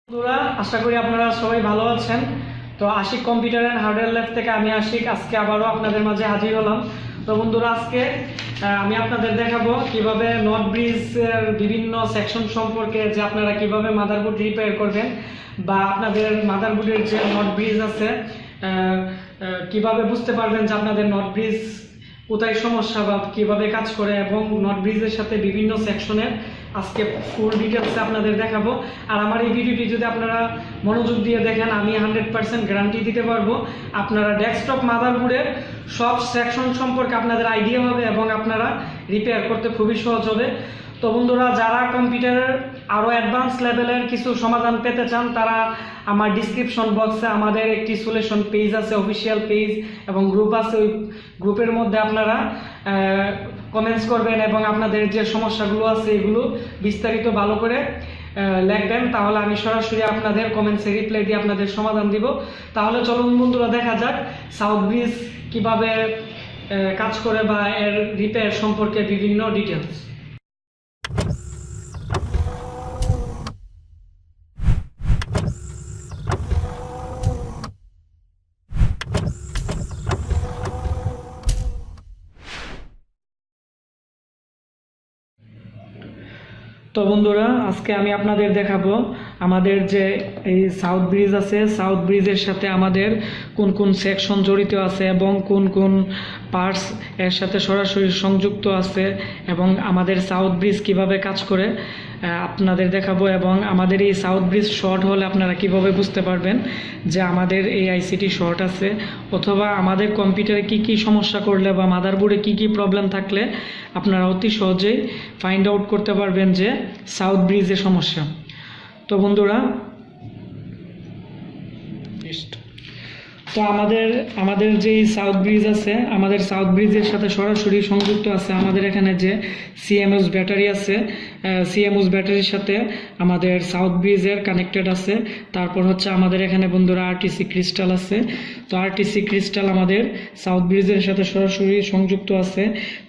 বন্ধুরা, আশা করি আপনারা সবাই ভালো আছেন। তো Ashik computer and hardware lab থেকে আমি আশিক আজকে আবারও আপনাদের মাঝে হাজির হলাম। তো বন্ধুরা, আজকে আমি আপনাদের দেখাবো কিভাবে নর্থ ব্রিজের বিভিন্ন সেকশন সম্পর্কে, যে আপনারা কিভাবে মাদারবোর্ড রিপেয়ার করবেন বা আপনাদের মাদারবোর্ডের যে নর্থ ব্রিজ আছে কিভাবে বুঝতে পারবেন যে আপনাদের নর্থ ব্রিজ কোথায় সমস্যা বা কিভাবে কাজ করে, এবং নর্থ ব্রিজের সাথে বিভিন্ন সেকশনের আজকে ফুল ডিটেলসে আপনাদের দেখাবো। আর আমার এই ভিডিওটি যদি আপনারা মনোযোগ দিয়ে দেখেন, আমি 100% গ্যারান্টি দিতে পারবো আপনারা ডেস্কটপ মাদারবোর্ডের সব সেকশন সম্পর্কে আপনাদের আইডিয়া হবে এবং আপনারা রিপেয়ার করতে খুবই সহজ হবে। তো বন্ধুরা, যারা কম্পিউটারের আরও অ্যাডভান্স লেভেলের কিছু সমাধান পেতে চান, তারা আমার ডিসক্রিপশন বক্সে আমাদের একটি সলিউশন পেজ আছে, অফিসিয়াল পেজ এবং গ্রুপ আছে। ওই গ্রুপের মধ্যে আপনারা কমেন্টস করবেন এবং আপনাদের যে সমস্যাগুলো আছে এগুলো বিস্তারিত ভালো করে লিখবেন, তাহলে আমি সরাসরি আপনাদের কমেন্টসে রিপ্লাই দিয়ে আপনাদের সমাধান দিব। তাহলে চলুন বন্ধুরা, দেখা যাক সাউথ ব্রিজ কীভাবে কাজ করে বা এর রিপেয়ার সম্পর্কে বিভিন্ন ডিটেলস। তো বন্ধুরা, আজকে আমি আপনাদের দেখাবো আমাদের যে এই সাউথ ব্রিজ আছে, সাউথ ব্রিজের সাথে আমাদের কোন কোন সেকশন জড়িত আছে এবং কোন কোন পার্টস এর সাথে সরাসরি সংযুক্ত আছে, এবং আমাদের সাউথ ব্রিজ কিভাবে কাজ করে আপনাদের দেখাবো। এবং আমাদের এই সাউথ ব্রিজ শর্ট হলে আপনারা কিভাবে বুঝতে পারবেন যে আমাদের এই আইসিটি শর্ট আছে, অথবা আমাদের কম্পিউটারে কি কি সমস্যা করলে বা মাদারবোর্ডে কি কি প্রবলেম থাকলে আপনারা অতি সহজেই ফাইন্ড আউট করতে পারবেন যে সাউথ ব্রিজের সমস্যা। তো বন্ধুরা, তো আমাদের যে সাউথ ব্রিজ আছে, আমাদের সাউথ ব্রিজের সাথে সরাসরি সংযুক্ত আছে আমাদের এখানে যে সিএমএস ব্যাটারি আছে, সিএমএস ব্যাটারির সাথে আমাদের সাউথ ব্রিজের কানেক্টেড আছে। তারপর হচ্ছে আমাদের এখানে বন্ধুরা আরটিসি ক্রিস্টাল আছে। তো আরটিসি ক্রিস্টাল আমাদের সাউথ ব্রিজের সাথে সরাসরি সংযুক্ত আছে।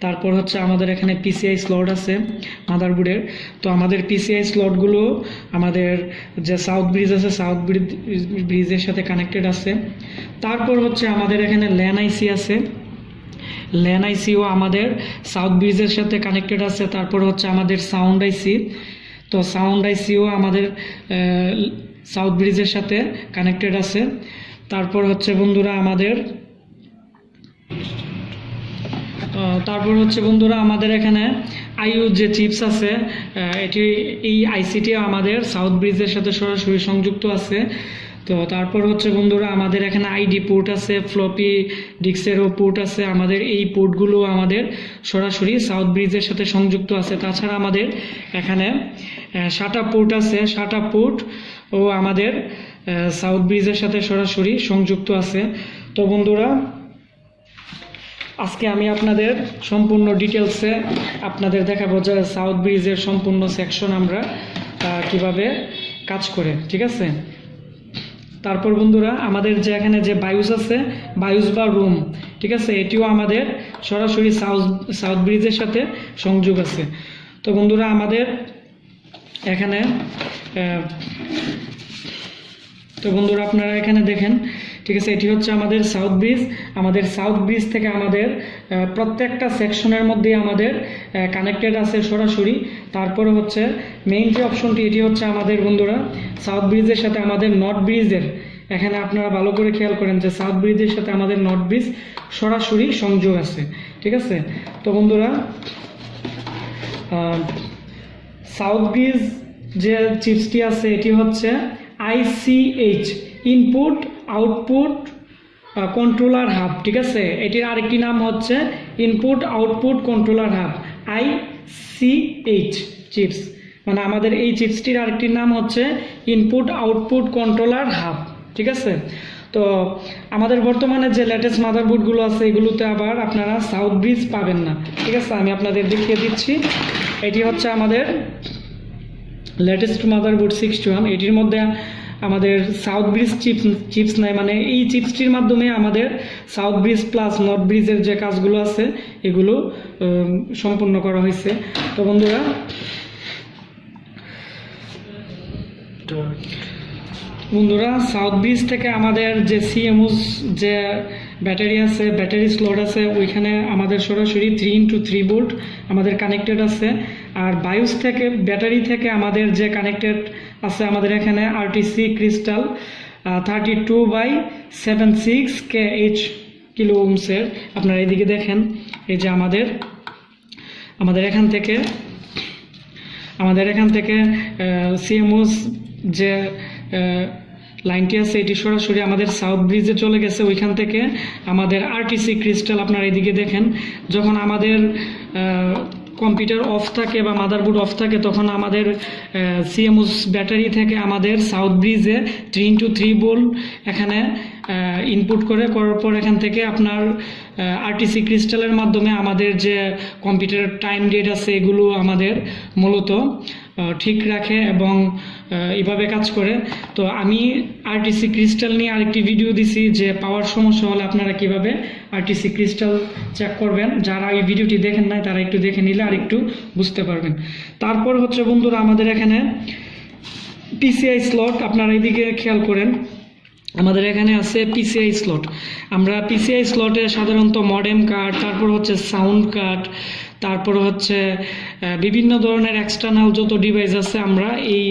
তারপর হচ্ছে আমাদের এখানে পিসিআই স্লট আছে মাদারবোর্ডের। তো আমাদের পিসিআই স্লটগুলো আমাদের যে সাউথ ব্রিজ আছে, সাউথ ব্রিজের সাথে কানেক্টেড আছে। তারপর হচ্ছে আমাদের এখানে ল্যান আইসি আছে, ল্যান আইসিও আমাদের সাউথ ব্রিজের সাথে কানেক্টেড আছে। তারপর হচ্ছে আমাদের সাউন্ড আইসি, তো সাউন্ড আইসিও আমাদের সাউথ ব্রিজের সাথে কানেক্টেড আছে। তারপর হচ্ছে বন্ধুরা আমাদের এখানে আইইউ যে চিপস আছে, এই আইসিটি আমাদের সাউথ ব্রিজের সাথে সরাসরি সংযুক্ত আছে। তো তারপর হচ্ছে বন্ধুরা আমাদের এখানে আইডি পোর্ট আছে, ফ্লপি ডিস্কেরও পোর্ট আছে। আমাদের এই পোর্টগুলো আমাদের সরাসরি সাউথ ব্রিজের সাথে সংযুক্ত আছে। তাছাড়া আমাদের এখানে শাটা পোর্ট আছে, শাটা পোর্ট ও আমাদের সাউথ ব্রিজের সাথে সরাসরি সংযুক্ত আছে। তো বন্ধুরা, আজকে আমি আপনাদের সম্পূর্ণ ডিটেলসে আপনাদের দেখাবো যে সাউথ ব্রিজের সম্পূর্ণ সেকশন আমরা কিভাবে কাজ করে, ঠিক আছে। তারপর বন্ধুরা, আমাদের যে এখানে যে বায়ুস আছে, বায়ুস বা রুম, ঠিক আছে, এটিও আমাদের সরাসরি সাউথ ব্রিজের সাথে সংযোগ আছে। তো বন্ধুরা, আমাদের এখানে আপনারা এখানে দেখেন, ঠিক আছে, এটি হচ্ছে আমাদের সাউথ ব্রিজ। আমাদের সাউথ ব্রিজ থেকে আমাদের প্রত্যেকটা সেকশনের মধ্যে আমাদের কানেক্টেড আছে সরাসরি। তারপরে হচ্ছে মেইন যে অপশনটি, এটি হচ্ছে আমাদের বন্ধুরা সাউথ ব্রিজের সাথে আমাদের নর্থ ব্রিজের, এখানে আপনারা ভালো করে খেয়াল করেন যে সাউথ ব্রিজের সাথে আমাদের নর্থ ব্রিজ সরাসরি সংযোগ আছে, ঠিক আছে। তো বন্ধুরা, সাউথ ব্রিজ যে চিপসটি আছে এটি হচ্ছে ICH, input output controller hub, ঠিক আছে। এটির আরেকটি নাম হচ্ছে input output controller hub, ICH chips, মানে আমাদের এই চিপসটির আরেকটি নাম হচ্ছে ইনপুট আউটপুট কন্ট্রোলার হাব, ঠিক আছে। তো আমাদের বর্তমানে যে লেটেস্ট মাদারবোর্ডগুলো আছে এগুলোতে আবার আপনারা সাউথ ব্রিজ পাবেন না, ঠিক আছে। আমি আপনাদের দেখিয়ে দিচ্ছি, এটি হচ্ছে আমাদের লেটেস্ট মাদারবোর্ড 61। এটির মধ্যে আমাদের সাউথ ব্রিজ চিপস নাই, মানে এই চিপসটির মাধ্যমে আমাদের সাউথ ব্রিজ প্লাস নর্থ ব্রিজের যে কাজগুলো আছে এগুলো সম্পূর্ণ করা হয়েছে। তো বন্ধুরা, বন্ধুরা সাউথ ব্রিজ থেকে আমাদের যে সিএমওস যে ব্যাটারি আছে, ব্যাটারি স্লট আছে, ওইখানে আমাদের সরাসরি 3x3 ভোল্ট আমাদের কানেক্টেড আছে। আর বায়োস থেকে ব্যাটারি থেকে আমাদের যে কানেক্টেড আছে আমাদের এখানে আরটিসি ক্রিস্টাল 32/76 KH কিলো ওহমসের। আপনারা এদিকে দেখেন, এই যে আমাদের এখান থেকে সিএমওস যে লাইনটি আছে এটি সরাসরি আমাদের সাউথ ব্রিজে চলে গেছে। ওইখান থেকে আমাদের আরটিসি ক্রিস্টাল আপনারা এদিকে দেখেন, যখন আমাদের কম্পিউটার অফ থাকে বা মাদারবোর্ড অফ থাকে তখন আমাদের সিএমওস ব্যাটারি থেকে আমাদের সাউথ ব্রিজে 3x3 ভোল্ট এখানে ইনপুট করার পর এখান থেকে আপনার আরটিসি ক্রিস্টালের মাধ্যমে আমাদের যে কম্পিউটারের টাইম ডেট আছে এগুলো আমাদের মূলত ঠিক রাখে এবং এইভাবে কাজ করে। তো আমি আরটিসি ক্রিস্টাল নিয়ে আরেকটি ভিডিও দিছি যে পাওয়ার সমস্যা হলে আপনারা কিভাবে আরটিসি ক্রিস্টাল চেক করবেন। যারা এই ভিডিওটি দেখেন নাই তারা একটু দেখে নিলে আর একটু বুঝতে পারবেন। তারপর হচ্ছে বন্ধুরা আমাদের এখানে পিসিআই স্লট, আপনারা এইদিকে খেয়াল করেন, আমাদের এখানে আছে পিসিআই স্লট। আমরা পিসিআই স্লটে সাধারণত মডেম কার্ড, তারপর হচ্ছে সাউন্ড কার্ড, তারপর হচ্ছে বিভিন্ন ধরনের এক্সটার্নাল যত ডিভাইস আছে আমরা এই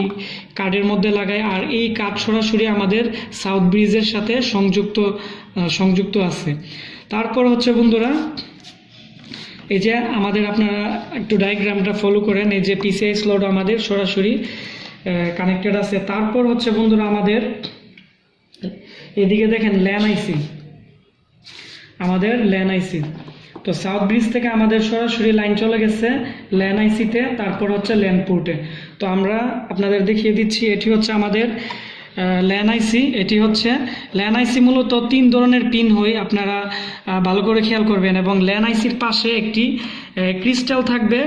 কার্ডের মধ্যে লাগাই। আর এই কার্ড সরাসরি আমাদের সাউথ ব্রিজের সাথে সংযুক্ত আছে। তারপর হচ্ছে বন্ধুরা এই যে আমাদের, আপনারা একটু ডায়াগ্রামটা ফলো করেন, এই যে পিসিআই স্লট আমাদের সরাসরি কানেক্টেড আছে। তারপর হচ্ছে বন্ধুরা আমাদের এদিকে দেখেন ল্যান আইসি, তো সাউথ ব্রিজ থেকে আমাদের সরাসরি লাইন চলে গেছে ল্যান আইসিতে, তারপর হচ্ছে ল্যান পোর্টে। তো আমরা আপনাদের দেখিয়ে দিচ্ছি, এটি হচ্ছে আমাদের ল্যান আইসি। এটি হচ্ছে ল্যান আইসি মূলত 3 ধরনের পিন হয়, আপনারা ভালো করে খেয়াল করবেন। এবং ল্যান আইসির পাশে একটি ক্রিস্টাল থাকবে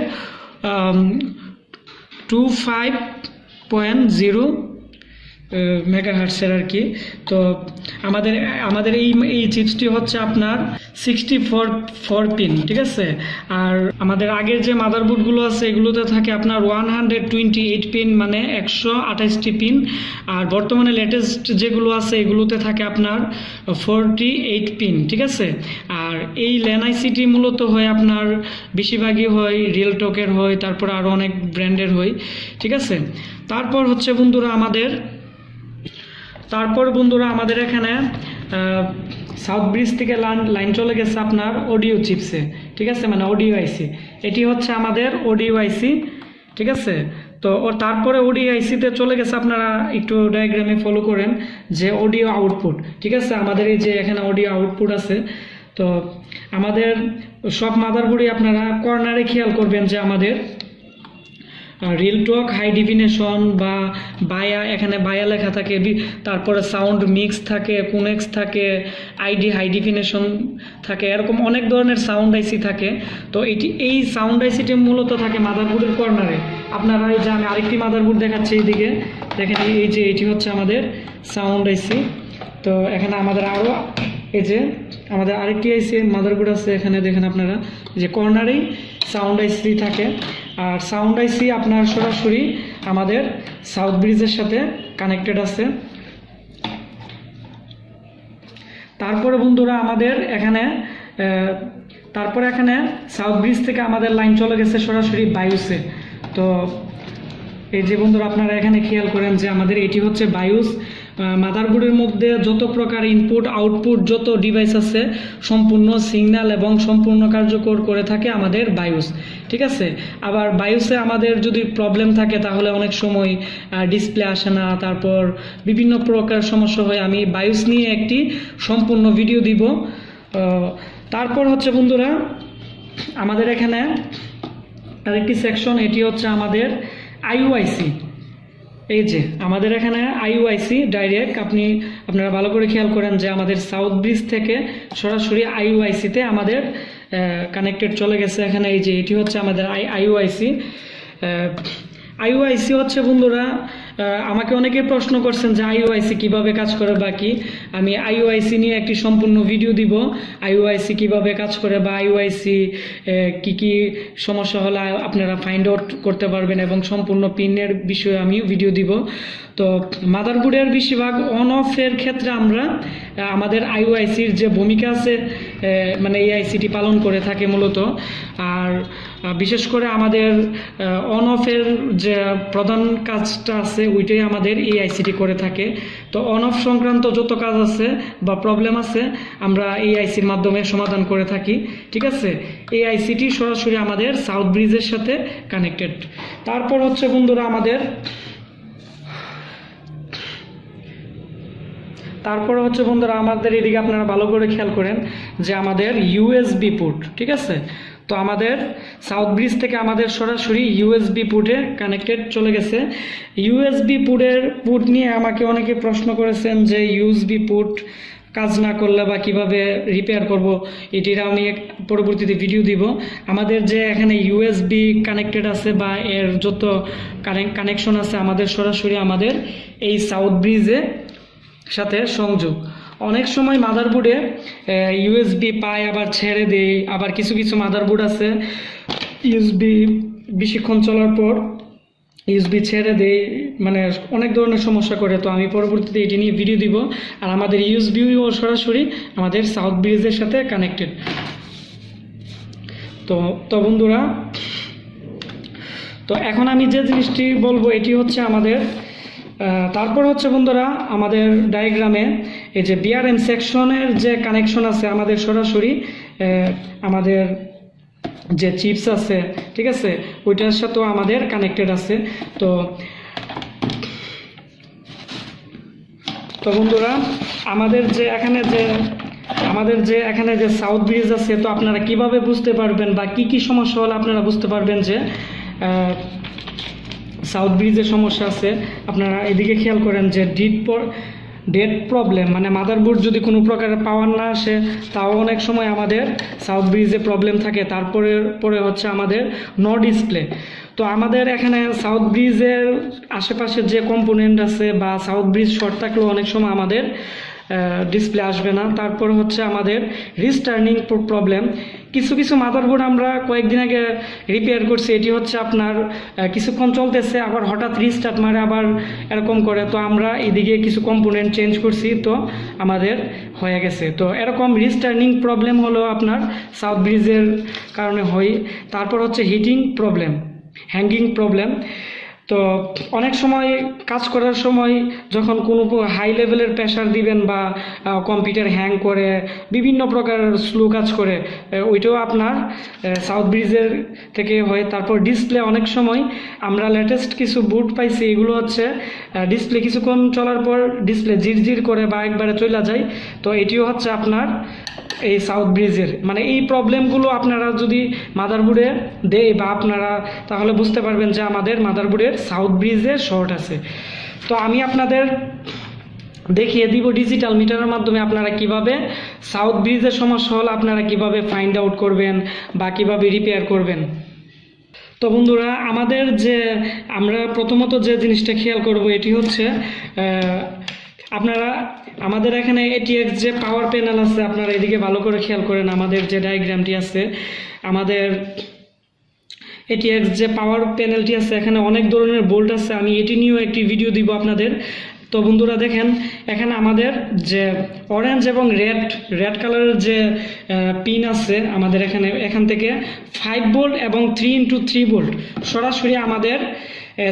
25.0 মেগাহার্টসের আর কি। তো আমাদের এই চিপসটি হচ্ছে আপনার 64 পিন, ঠিক আছে। আর আমাদের আগের যে মাদারবোর্ডগুলো আছে এগুলোতে থাকে আপনার 128 পিন, মানে 128টি পিন। আর বর্তমানে লেটেস্ট যেগুলো আছে এগুলোতে থাকে আপনার 48 পিন, ঠিক আছে। আর এই ল্যান আইসিটি মূলত হয় আপনার বেশিরভাগই হয় রিয়েলটকের হয়, তারপর আরও অনেক ব্র্যান্ডের হয়, ঠিক আছে। তারপর হচ্ছে বন্ধুরা আমাদের এখানে সাউথ ব্রিজ থেকে লাইন চলে গেছে আপনার অডিও চিপসে, ঠিক আছে, মানে অডিও আইসি। এটি হচ্ছে আমাদের অডিও আইসি, ঠিক আছে। তো তারপরে অডিও আইসিতে চলে গেছে, আপনারা একটু ডায়াগ্রামে ফলো করেন যে অডিও আউটপুট, ঠিক আছে। আমাদের এই যে এখানে অডিও আউটপুট আছে। তো আমাদের সব মাদারবোর্ডে আপনারা কর্নারে খেয়াল করবেন যে আমাদের রিয়েলটক হাই ডিফিনেশন বা বায়া, এখানে বায়া লেখা থাকে, তারপরে সাউন্ড মিক্স থাকে, কোনেক্স থাকে, আইডি হাই ডিফিনেশন থাকে, এরকম অনেক ধরনের সাউন্ড আইসি থাকে। তো এই সাউন্ড আইসিটি মূলত থাকে মাদারবোর্ডের কর্নারে। আপনারা এই যে আমি আরেকটি মাদারবোর্ড দেখাচ্ছি, এইদিকে দেখেন, এই যে এটি হচ্ছে আমাদের সাউন্ড আইসি। তো এখানে আমাদের আরও এই যে আমাদের আরেকটি আইসি মাদারবোর্ড আছে, এখানে দেখেন আপনারা যে কর্নারেই সাউন্ড আইসি থাকে। আর সাউন্ড আইসি আপনার সরাসরি আমাদের সাউথ ব্রিজের সাথে কানেক্টেড আছে। তারপরে বন্ধুরা আমাদের এখানে সাউথ ব্রিজ থেকে আমাদের লাইন চলে গেছে সরাসরি বায়োসে। তো এই যে বন্ধুরা আপনারা এখানে খেয়াল করেন যে আমাদের এটি হচ্ছে বায়োস। মাদারবোর্ডের মধ্যে যত প্রকার ইনপুট আউটপুট যত ডিভাইস আছে সম্পূর্ণ সিগন্যাল এবং সম্পূর্ণ কার্যকর করে থাকে আমাদের বায়োস, ঠিক আছে। আবার বায়োসে আমাদের যদি প্রবলেম থাকে তাহলে অনেক সময় ডিসপ্লে আসে না, তারপর বিভিন্ন প্রকার সমস্যা হয়। আমি বায়োস নিয়ে একটি সম্পূর্ণ ভিডিও দিব। তারপর হচ্ছে বন্ধুরা আমাদের এখানে আরেকটি সেকশন, এটি হচ্ছে আমাদের আইইউআইসি। এই যে আমাদের এখানে আইইউআইসি ডাইরেক্ট, আপনারা ভালো করে খেয়াল করেন যে আমাদের সাউথ ব্রিজ থেকে সরাসরি আইইউআইসিতে আমাদের কানেক্টেড চলে গেছে। এখানে এই যে এটি হচ্ছে আমাদের আইইউআইসি হচ্ছে বন্ধুরা আমাকে অনেকে প্রশ্ন করছেন যে আইওআইসি কিভাবে কাজ করে বা কি। আমি আইওআইসি নিয়ে একটি সম্পূর্ণ ভিডিও দিব, আইওআইসি কিভাবে কাজ করে বা আইওআইসি কি কি সমস্যা হলে আপনারা ফাইন্ড আউট করতে পারবেন এবং সম্পূর্ণ পিনের বিষয়ে আমি ভিডিও দিব। তো মাদারবোর্ডের বেশিরভাগ অন অফের ক্ষেত্রে আমরা আমাদের আইওআইসির যে ভূমিকা আছে মানে এই আইসিটি পালন করে থাকে মূলত। আর বিশেষ করে আমাদের অন অফের যে প্রধান কাজটা আছে ওইটাই আমাদের এই আইসিটি করে থাকে। তো অন অফ সংক্রান্ত যত কাজ আছে বা প্রবলেম আছে আমরা এই আইসির মাধ্যমে সমাধান করে থাকি, ঠিক আছে। এই আইসিটি সরাসরি আমাদের সাউথ ব্রিজের সাথে কানেক্টেড। তারপর হচ্ছে বন্ধুরা আমাদের এদিকে আপনারা ভালো করে খেয়াল করেন যে আমাদের ইউএসবি পোর্ট, ঠিক আছে। তো আমাদের সাউথ ব্রিজ থেকে আমাদের সরাসরি ইউএসবি পোর্টে কানেক্টেড চলে গেছে। ইউএসবি পোর্ট নিয়ে আমাকে অনেকে প্রশ্ন করেছেন যে ইউএসবি পোর্ট কাজ না করলে বা কিভাবে রিপেয়ার করব, এটির আমি পরবর্তীতে ভিডিও দিব। আমাদের যে এখানে ইউএসবি কানেক্টেড আছে বা এর যত কানেকশন আছে আমাদের সরাসরি আমাদের এই সাউথ ব্রিজে সাথে সংযোগ। অনেক সময় মাদারবোর্ডে ইউএসবি পায় আবার ছেড়ে দেয়, আবার কিছু কিছু মাদারবোর্ড আছে ইউএসবি বেশিক্ষণ চলার পর ইউএসবি ছেড়ে দেয়, মানে অনেক ধরনের সমস্যা করে। তো আমি পরবর্তীতে এটি নিয়ে ভিডিও দিব। আর আমাদের ইউএসবিও সরাসরি আমাদের সাউথ ব্রিজের সাথে কানেক্টেড। তো বন্ধুরা, তো এখন আমি যে জিনিসটি বলবো এটি হচ্ছে আমাদের তারপর হচ্ছে বন্ধুরা আমাদের ডায়াগ্রামে এই যে বিআরএম সেকশনের যে কানেকশন আছে আমাদের সরাসরি আমাদের যে চিপস আছে, ঠিক আছে, ওইটার সাথেও আমাদের কানেক্টেড আছে। তো বন্ধুরা আমাদের যে এখানে যে সাউথ ব্রিজ আছে, তো আপনারা কিভাবে বুঝতে পারবেন বা কি কি সমস্যা হলে আপনারা বুঝতে পারবেন যে সাউথ ব্রিজের সমস্যা আছে। আপনারা এদিকে খেয়াল করেন যে ডেড প্রবলেম, মানে মাদারবোর্ড যদি কোনো প্রকারের পাওয়ার না আসে তাও অনেক সময় আমাদের সাউথ ব্রিজে প্রবলেম থাকে। পরে হচ্ছে আমাদের নো ডিসপ্লে। তো আমাদের এখানে সাউথ ব্রিজের আশেপাশে যে কম্পোনেন্ট আছে বা সাউথ ব্রিজ শর্ট থাকলেও অনেক সময় আমাদের ডিসপ্লে আসবে না। তারপর হচ্ছে আমাদের রিস্টার্নিং প্রবলেম। কিছু মাদারবোর্ড আমরা কয়েকদিন আগে রিপেয়ার করছি, এটি হচ্ছে আপনার কিছুক্ষণ চলতেছে আবার হঠাৎ রিস্টার্ট মারে আবার এরকম করে। তো আমরা এদিকে কিছু কম্পোনেন্ট চেঞ্জ করছি, তো আমাদের হয়ে গেছে। তো এরকম রিস্টার্নিং প্রবলেম হলো আপনার সাউথ ব্রিজের কারণে হয়। তারপর হচ্ছে হিটিং প্রবলেম, হ্যাঙ্গিং প্রবলেম। তো অনেক সময় কাজ করার সময় যখন কোনো হাই লেভেলের প্রেশার দিবেন বা কম্পিউটার হ্যাং করে বিভিন্ন প্রকার স্লো কাজ করে, ওইটাও আপনার সাউথ ব্রিজের থেকে হয়। তারপর ডিসপ্লে, অনেক সময় আমরা লেটেস্ট কিছু বুট পাইছি, এগুলো হচ্ছে ডিসপ্লে কিছুক্ষণ চলার পর ডিসপ্লে জিরজির করে বা একবারে চলে যায়। তো এটিও হচ্ছে আপনার এই সাউথ ব্রিজের, মানে এই প্রবলেমগুলো আপনারা যদি মাদারবোর্ডে দেয় বা আপনারা তাহলে বুঝতে পারবেন যে আমাদের মাদারবোর্ডের সাউথ ব্রিজে শর্ট আছে। তো আমি আপনাদের দেখিয়ে দিব ডিজিটাল মিটারের মাধ্যমে আপনারা কিভাবে সাউথ ব্রিজের সমস্যা হলে আপনারা কিভাবে ফাইন্ড আউট করবেন বা কিভাবে রিপেয়ার করবেন। তো বন্ধুরা আমরা প্রথমত যে জিনিসটা খেয়াল করব এটি হচ্ছে আপনারা আমাদের এখানে ATX যে পাওয়ার প্যানেল আছে, আপনারা এদিকে ভালো করে খেয়াল করেন। আমাদের যে ডায়াগ্রামটি আছে, আমাদের ATX যে পাওয়ার প্যানেলটি আছে, এখানে অনেক ধরনের বোল্ট আছে। আমি এটি নিয়েও একটি ভিডিও দিব আপনাদের। তো বন্ধুরা দেখেন, এখানে আমাদের যে অরেঞ্জ এবং রেড কালারের যে পিন আছে আমাদের এখান থেকে 5 ভোল্ট এবং 3x3 ভোল্ট সরাসরি আমাদের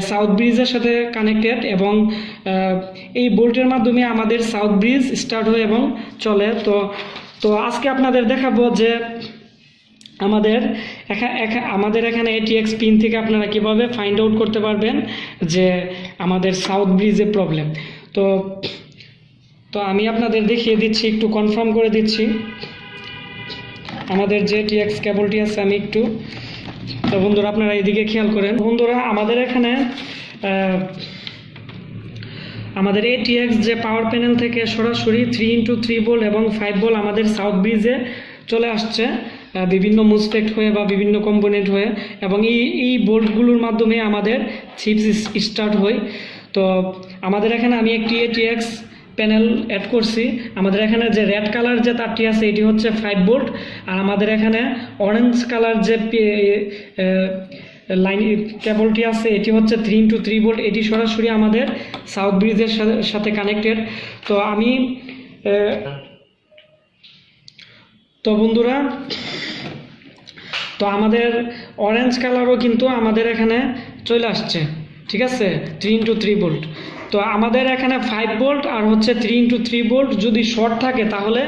সাউথ ব্রিজের সাথে কানেক্টেড এবং এই বোল্টের মাধ্যমে আমাদের সাউথ ব্রিজ স্টার্ট হয় এবং চলে। তো আজকে আপনাদের দেখাবো যে আমাদের এখানে ATX পিন থেকে আপনারা কিভাবে ফাইন্ড আউট করতে পারবেন যে আমাদের সাউথ ব্রিজে প্রবলেম। তো আমি আপনাদের দেখিয়ে দিচ্ছি, একটু কনফার্ম করে দিচ্ছি আমাদের যে ATX কেবলটি আছে। আমি একটু, তো বন্ধুরা আপনারা এদিকে খেয়াল করেন। বন্ধুরা আমাদের এখানে আমাদের ATX যে পাওয়ার প্যানেল থেকে সরাসরি 3x3 ভোল্ট এবং 5 ভোল্ট আমাদের সাউথ ব্রিজে চলে আসছে বিভিন্ন মুসফেক্ট হয়ে বা বিভিন্ন কম্পোনেন্ট হয়ে, এবং এই বোল্টগুলোর মাধ্যমে আমাদের চিপস স্টার্ট হয়। তো তো আমাদের এখানে আমি একটি ATX প্যানেল অ্যাড করছি। আমাদের এখানে যে রেড কালার যে তারটি আছে এটি হচ্ছে 5 ভোল্ট, আর আমাদের এখানে অরেঞ্জ কালার যে লাইন কেবলটি আছে এটি হচ্ছে 3x3 ভোল্ট। এটি সরাসরি আমাদের সাউথ ব্রিজের সাথে কানেক্টেড। তো আমি তো বন্ধুরা, তো আমাদের অরেঞ্জ কালারও কিন্তু আমাদের এখানে চলে আসছে, ঠিক আছে, 3x3 ভোল্ট। তো আমাদের এখানে 5 ভোল্ট আর হচ্ছে 3x3 ভোল্ট যদি শর্ট থাকে তাহলে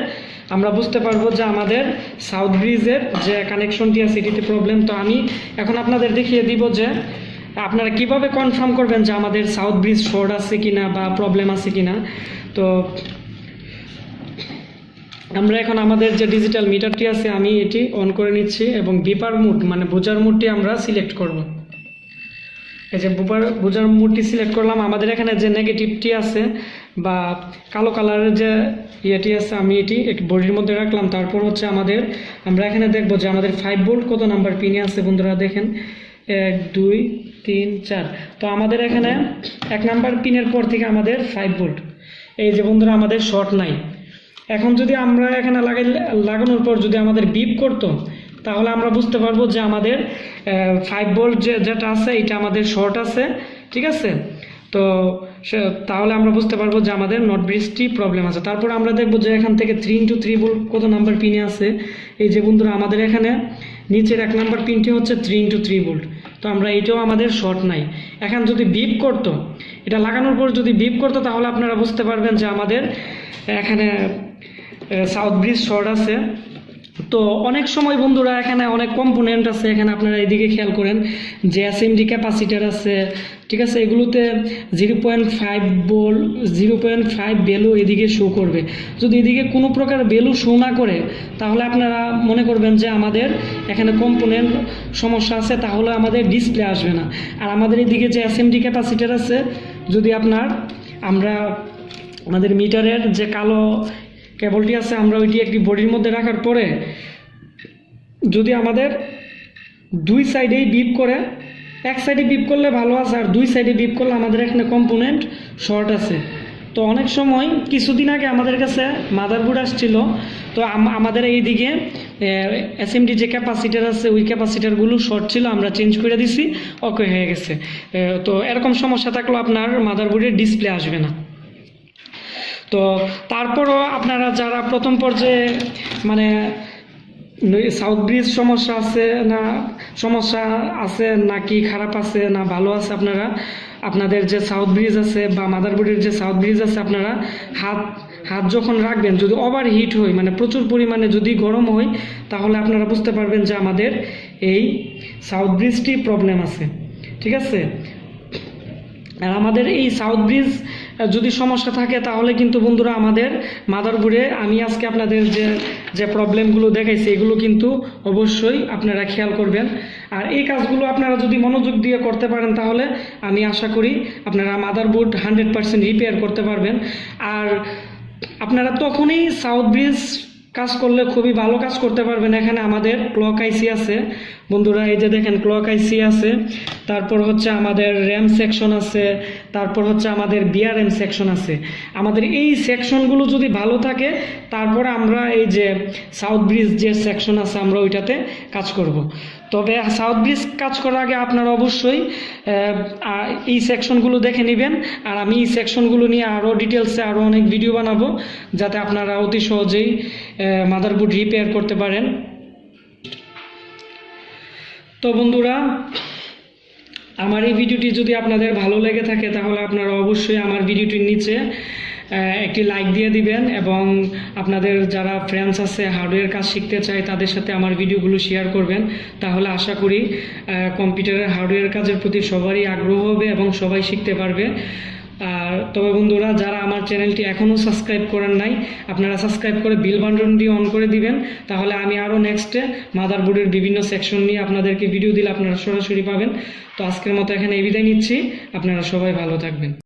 আমরা বুঝতে পারবো যে আমাদের সাউথ ব্রিজের যে কানেকশনটি আছে এটিতে প্রবলেম। তো আমি এখন আপনাদের দেখিয়ে দিব যে আপনারা কিভাবে কনফার্ম করবেন যে আমাদের সাউথ ব্রিজ শর্ট আছে কিনা বা প্রবলেম আছে কিনা। তো আমরা এখন আমাদের যে ডিজিটাল মিটারটি আছে আমি এটি অন করে নিচ্ছি এবং বিপার মুড মানে বোঝার মুডটি আমরা সিলেক্ট করব। এই যে বোঝার মুডটি সিলেক্ট করলাম। আমাদের এখানে যে নেগেটিভটি আছে বা কালো কালারের যে ইয়েটি আছে আমি এটি একটু বডির মধ্যে রাখলাম। তারপর হচ্ছে আমরা এখানে দেখব যে আমাদের 5 ভোল্ট কত নাম্বার পিনে আছে। বন্ধুরা দেখেন 1 2 3 4। তো আমাদের এখানে 1 নাম্বার পিনের পর থেকে আমাদের 5 ভোল্ট। এই যে বন্ধুরা আমাদের শর্ট নাই। এখন যদি আমরা এখানে লাগানোর পর যদি আমাদের বিপ করতো তাহলে আমরা বুঝতে পারবো যে আমাদের 5 ভোল্ট যেটা আছে এটা আমাদের শর্ট আছে, ঠিক আছে। তো তাহলে আমরা বুঝতে পারবো যে আমাদের নট ব্রিজটি প্রবলেম আছে। তারপর আমরা দেখবো যে এখান থেকে 3x3 ভোল্ট কত নাম্বার পিনে আছে। এই যে বন্ধুরা আমাদের এখানে নিচের 1 নাম্বার পিনটি হচ্ছে 3x3 ভোল্ট। তো আমরা এটাও আমাদের শর্ট নাই। এখন যদি বিপ করতো, এটা লাগানোর পর যদি বিপ করতো তাহলে আপনারা বুঝতে পারবেন যে আমাদের এখানে সাউথ ব্রিজ শর্ট আছে। তো অনেক সময় বন্ধুরা এখানে অনেক কম্পোনেন্ট আছে। এখানে আপনারা এদিকে খেয়াল করেন যে এসএমডি ক্যাপাসিটার আছে, ঠিক আছে। এগুলোতে 0.5 ভ্যালু এদিকে শো করবে। যদি এদিকে কোনো প্রকার ভ্যালু শো না করে তাহলে আপনারা মনে করবেন যে আমাদের এখানে কম্পোনেন্ট সমস্যা আছে, তাহলে আমাদের ডিসপ্লে আসবে না। আর আমাদের এদিকে যে এসএমডি ক্যাপাসিটার আছে, যদি আমাদের মিটারের যে কালো কেবলটি আছে আমরা ওইটি একটি বডির মধ্যে রাখার পরে যদি আমাদের 2 সাইডেই বিপ করে, এক সাইডে বিপ করলে ভালো আছে আর 2 সাইডে বিপ করলে আমাদের এখানে কম্পোনেন্ট শর্ট আছে। তো অনেক সময় কিছুদিন আগে আমাদের কাছে মাদারবোর্ড আসছিল। তো আমাদের এইদিকে এসএমডি যে ক্যাপাসিটার আছে ওই ক্যাপাসিটারগুলো শর্ট ছিল, আমরা চেঞ্জ করে দিছি, ওকে হয়ে গেছে। তো এরকম সমস্যা থাকলে আপনার মাদারবোর্ডের ডিসপ্লে আসবে না। তো তারপরও আপনারা যারা প্রথম পর্যায়ে মানে সাউথ ব্রিজ সমস্যা আছে নাকি খারাপ আছে না ভালো আছে, আপনাদের যে সাউথ ব্রিজ আছে বা মাদারবোর্ডের যে সাউথ ব্রিজ আছে আপনারা হাত যখন রাখবেন যদি ওভার হিট হয় মানে প্রচুর পরিমাণে যদি গরম হয় তাহলে আপনারা বুঝতে পারবেন যে আমাদের এই সাউথ ব্রিজটি প্রবলেম আছে, ঠিক আছে। আর আমাদের এই সাউথ ব্রিজ যদি সমস্যা থাকে তাহলে কিন্তু বন্ধুরা আমাদের মাদারবোর্ডে আমি আজকে আপনাদের যে প্রবলেমগুলো দেখাইছি এগুলো কিন্তু অবশ্যই আপনারা খেয়াল করবেন। আর এই কাজগুলো আপনারা যদি মনোযোগ দিয়ে করতে পারেন তাহলে আমি আশা করি আপনারা মাদারবোর্ড 100% রিপেয়ার করতে পারবেন। আর আপনারা তখনই সাউথ ব্রিজ কাজ করলে খুবই ভালো কাজ করতে পারবেন। এখানে আমাদের ক্লক আইসি আছে বন্ধুরা, এই যে দেখেন ক্লক আইসি আছে, তারপর হচ্ছে আমাদের র্যাম সেকশন আছে, তারপর হচ্ছে আমাদের বিআরএম সেকশন আছে। আমাদের এই সেকশনগুলো যদি ভালো থাকে তারপরে আমরা এই যে সাউথ ব্রিজ যে সেকশন আছে আমরা ওইটাতে কাজ করব। তবে সাউথ ব্রিজ কাজ করার আগে আপনারা অবশ্যই এই সেকশনগুলো দেখে নেবেন। আর আমি এই সেকশনগুলো নিয়ে আরও ডিটেলসে আরও অনেক ভিডিও বানাবো যাতে আপনারা অতি সহজেই মাদারবোর্ড রিপেয়ার করতে পারেন। তো বন্ধুরা, আমার এই ভিডিওটি যদি আপনাদের ভালো লেগে থাকে তাহলে আপনারা অবশ্যই আমার ভিডিওটির নিচে একটি লাইক দিয়ে দিবেন এবং আপনাদের যারা ফ্রেন্ডস আছে হার্ডওয়্যার কাজ শিখতে চায় তাদের সাথে আমার ভিডিওগুলো শেয়ার করবেন। তাহলে আশা করি কম্পিউটারের হার্ডওয়্যার কাজের প্রতি সবারই আগ্রহ হবে এবং সবাই শিখতে পারবে। আর তবে বন্ধুরা, যারা আমার চ্যানেলটি এখনও সাবস্ক্রাইব করেন নাই আপনারা সাবস্ক্রাইব করে বেল বাটনটি অন করে দিবেন, তাহলে আমি আরও নেক্সটে মাদারবোর্ডের বিভিন্ন সেকশন নিয়ে আপনাদেরকে ভিডিও দিলে আপনারা সরাসরি পাবেন। তো আজকের মতো এখানে বিদায় নিচ্ছি, আপনারা সবাই ভালো থাকবেন।